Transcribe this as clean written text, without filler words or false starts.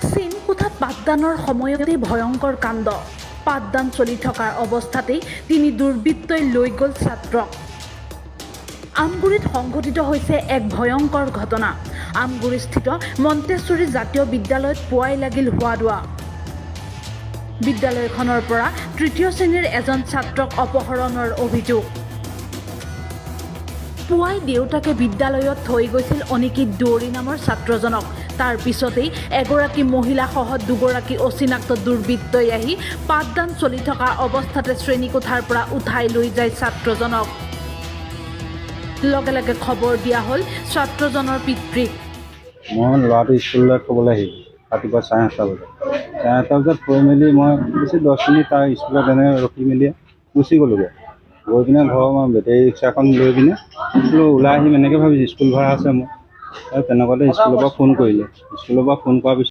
শ্ৰেণীকোঠাত পাঠদানৰ সময়তে ভয়ংকৰ কাণ্ড। পাঠদান চলি থকাৰ অৱস্থাতেই তিনি দুৰ্বৃত্তই লৈ গ'ল ছাত্ৰক। আমগুৰিত সংঘটিত হৈছে এক ভয়ংকৰ ঘটনা। আমগুৰিস্থিত মন্তেশ্বৰী জাতীয় বিদ্যালয়ত পুৱাই লাগিল হোৱা-দোৱা। বিদ্যালয়খনৰ পৰা তৃতীয় শ্ৰেণীৰ এজন ছাত্ৰক অপহৰণৰ অভিযোগ। পুৱাই দেউতাকে বিদ্যালয়ত থৈ গৈছিল অনিকিত দুৱৰী নামৰ ছাত্ৰজনক। তাৰ পিছতেই এগৰাকী মহিলাসহ দুগৰাকী অচিনাক্ত দুৰ্বৃত্তই আহি পাঠদান চলি থকা অৱস্থাতে শ্ৰেণীকোঠাৰ পৰা উঠাই লৈ যায় ছাত্ৰজনক। লগে লগে খবৰ দিয়া হ'ল ছাত্ৰজনৰ পিতৃক। মই ল'ৰাটো স্কুললৈ থ'বলৈ আহিলোঁ ৰাতিপুৱা 7:30 বজাত। 7:30 বজাত থৈ মেলি মই বেছি 10 মিনিট তাৰ স্কুলত এনেকৈ ৰখি মেলি গুচি গ'লোগৈ। গৈ পিনে ঘৰৰ মই বেটেৰী ৰিক্সাখন লৈ পিনে ওলাই আহিম এনেকৈ ভাবিছোঁ, স্কুল ভাড়া আছে মোৰ। আৰু তেনেকুৱাতে স্কুলৰ পৰা ফোন কৰিলে। স্কুলৰ পৰা ফোন কৰাৰ পিছত